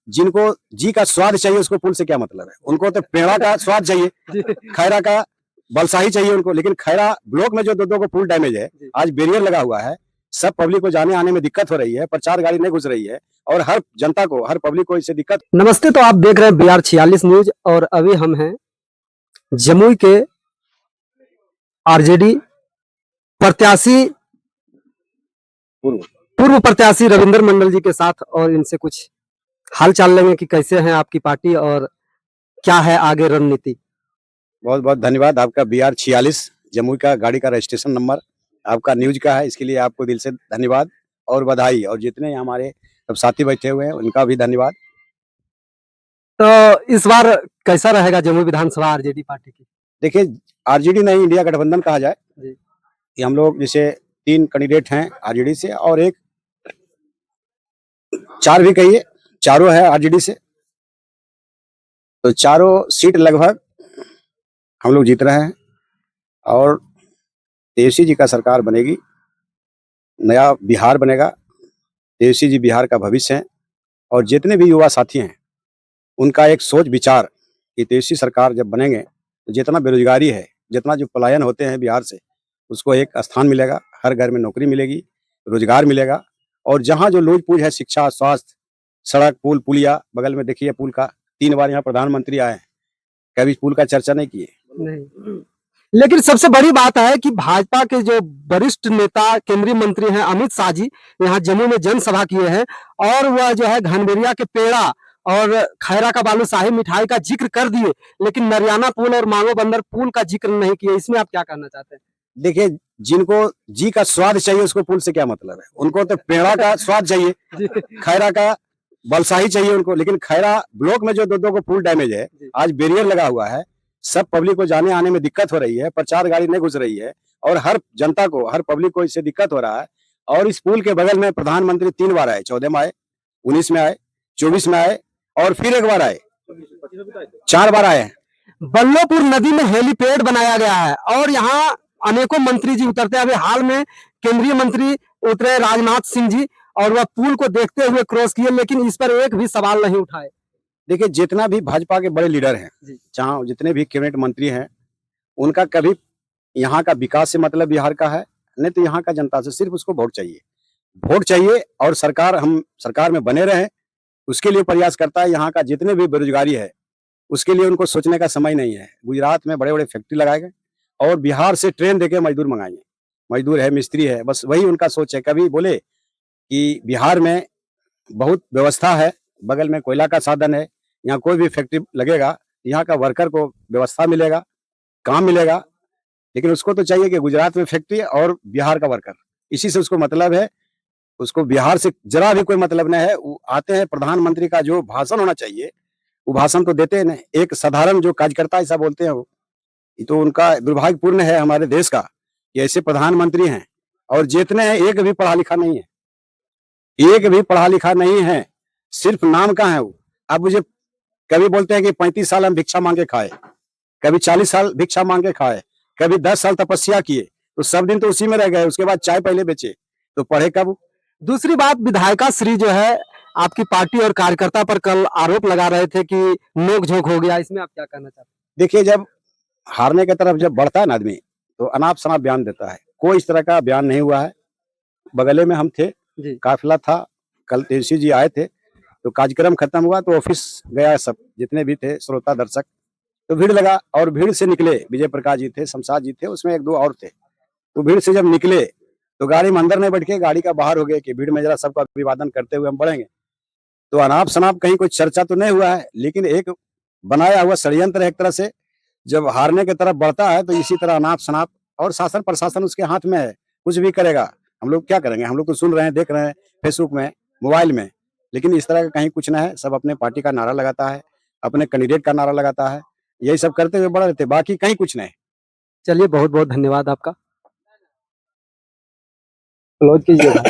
जिनको जी का स्वाद चाहिए उसको पुल से क्या मतलब है। उनको तो पेड़ा का स्वाद चाहिए, खैरा का बलसाही चाहिए उनको। लेकिन खैरा ब्लॉक में जो दो को पुल डैमेज है, आज बैरियर लगा हुआ है, सब पब्लिक को जाने आने में दिक्कत हो रही है, प्रचार गाड़ी नहीं घुस रही है और हर जनता को, हर पब्लिक को इससे दिक्कत। नमस्ते, तो आप देख रहे हैं BR 46 न्यूज और अभी हम हैं जमुई के आरजेडी प्रत्याशी पूर्व प्रत्याशी रविंद्र मंडल जी के साथ और इनसे कुछ हाल चाल लेंगे कि कैसे हैं आपकी पार्टी और क्या है आगे रणनीति। बहुत बहुत धन्यवाद आपका। BR 46 जमुई का गाड़ी का रजिस्ट्रेशन नंबर आपका न्यूज का है, इसके लिए आपको दिल से धन्यवाद और बधाई। और जितने हमारे सब साथी बैठे हुए हैं उनका भी धन्यवाद। तो इस बार कैसा रहेगा जमुई विधानसभा आरजेडी पार्टी की? देखिए, आरजेडी नहीं, इंडिया गठबंधन कहा जाए कि हम लोग जैसे 3 कैंडिडेट हैं आरजेडी से और एक 4 भी कहिए, चारों है आरजेडी से, तो चारों सीट लगभग हम लोग जीत रहे हैं और तेजस्वी जी का सरकार बनेगी, नया बिहार बनेगा। तेजस्वी जी बिहार का भविष्य है और जितने भी युवा साथी हैं उनका एक सोच विचार कि तेजस्वी सरकार जब बनेंगे तो जितना बेरोजगारी है, जितना जो पलायन होते हैं बिहार से, उसको एक स्थान मिलेगा, हर घर में नौकरी मिलेगी, रोजगार मिलेगा। और जहाँ जो लूट पूज है, शिक्षा, स्वास्थ्य, सड़क, पुल, पुलिया, बगल में देखिए पुल का 3 बार यहाँ प्रधानमंत्री आए हैं, कभी पुल का चर्चा नहीं किए। नहीं, लेकिन सबसे बड़ी बात है कि भाजपा के जो वरिष्ठ नेता केंद्रीय मंत्री हैं अमित शाह जी यहाँ जम्मू में जनसभा किए हैं और वह जो है घनबेरिया के पेड़ा और खैरा का बालूशाही मिठाई का जिक्र कर दिए, लेकिन नरियाना पुल और मांगो बंदर पुल का जिक्र नहीं किए। इसमें आप क्या कहना चाहते हैं? देखिए, जिनको जी का स्वाद चाहिए उसको पुल से क्या मतलब है। उनको तो पेड़ा का स्वाद चाहिए, खैरा का बलसाही चाहिए उनको। लेकिन खैरा ब्लॉक में जो दो को पुल डैमेज है, आज बैरियर लगा हुआ है, सब पब्लिक को जाने आने में दिक्कत हो रही है, प्रचार गाड़ी नहीं घुस रही है और हर जनता को, हर पब्लिक को इससे दिक्कत हो रहा है। और इस पुल के बगल में प्रधानमंत्री 3 बार आए, 14 में आए, 19 में आए, 24 में आए और फिर एक बार आए, 4 बार आए। बल्लोपुर नदी में हेलीपैड बनाया गया है और यहाँ अनेकों मंत्री जी उतरते हैं। अभी हाल में केंद्रीय मंत्री उतरे राजनाथ सिंह जी और वह पुल को देखते हुए क्रॉस किए, लेकिन इस पर एक भी सवाल नहीं उठाए। देखिए, जितना भी भाजपा के बड़े लीडर हैं, जहाँ जितने भी कैबिनेट मंत्री हैं, उनका कभी यहाँ का विकास से मतलब बिहार का है, नहीं तो यहाँ का जनता से सिर्फ उसको वोट चाहिए। वोट चाहिए और सरकार, हम सरकार में बने रहें, उसके लिए प्रयास करता है। यहाँ का जितने भी बेरोजगारी है उसके लिए उनको सोचने का समय नहीं है। गुजरात में बड़े बड़े फैक्ट्री लगाएंगे और बिहार से ट्रेन देके मजदूर मंगाएंगे। मजदूर है, मिस्त्री है, बस वही उनका सोच है। कभी बोले कि बिहार में बहुत व्यवस्था है, बगल में कोयला का साधन है, यहाँ कोई भी फैक्ट्री लगेगा, यहाँ का वर्कर को व्यवस्था मिलेगा, काम मिलेगा। लेकिन उसको तो चाहिए कि गुजरात में फैक्ट्री और बिहार का वर्कर, इसी से उसको मतलब है। उसको बिहार से जरा भी कोई मतलब नहीं है। वो आते हैं, प्रधानमंत्री का जो भाषण होना चाहिए वो भाषण तो देते हैं नहीं। एक साधारण जो कार्यकर्ता ऐसा बोलते हैं, वो ये तो उनका दुर्भाग्यपूर्ण है हमारे देश का कि ऐसे प्रधानमंत्री हैं और जितने हैं एक भी पढ़ा लिखा नहीं है, एक भी पढ़ा लिखा नहीं है, सिर्फ नाम का है वो। अब मुझे कभी बोलते हैं कि 35 साल हम भिक्षा मांगे खाए, कभी 40 साल भिक्षा मांगे खाए, कभी 10 साल तपस्या किए, तो सब दिन तो उसी में रह गए। उसके बाद चाय पहले बेचे, तो पढ़े कब? दूसरी बात, विधायिका श्री जो है आपकी पार्टी और कार्यकर्ता पर कल आरोप लगा रहे थे कि नोक-झोंक हो गया। इसमें आप क्या कहना चाहते हैं? देखिए, जब हारने की तरफ जब बढ़ता है ना आदमी, तो अनाप शनाप बयान देता है। कोई इस तरह का बयान नहीं हुआ है। बगले में हम थे, काफिला था, कल तेजस्वी जी आए थे, तो कार्यक्रम खत्म हुआ तो ऑफिस गया, सब जितने भी थे श्रोता दर्शक, तो भीड़ लगा और भीड़ से निकले। विजय प्रकाश जी थे, शमशाद जी थे, उसमें 1-2 और थे। तो भीड़ से जब निकले तो गाड़ी में अंदर नहीं बैठ के गाड़ी का बाहर हो गए कि भीड़ में जरा सबका अभिवादन करते हुए हम बढ़ेंगे। तो अनाप शनाप कहीं कोई चर्चा तो नहीं हुआ है, लेकिन एक बनाया हुआ षड्यंत्र है एक तरह से। जब हारने की तरफ बढ़ता है तो इसी तरह अनाप शनाप, और शासन प्रशासन उसके हाथ में है, कुछ भी करेगा। हम लोग क्या करेंगे? हम लोग तो सुन रहे हैं, देख रहे हैं फेसबुक में, मोबाइल में, लेकिन इस तरह का कहीं कुछ ना है। सब अपने पार्टी का नारा लगाता है, अपने कैंडिडेट का नारा लगाता है, यही सब करते हुए बढ़ रहे थे, बाकी कहीं कुछ नहीं। चलिए, बहुत बहुत धन्यवाद आपका। क्लोज कीजिएगा।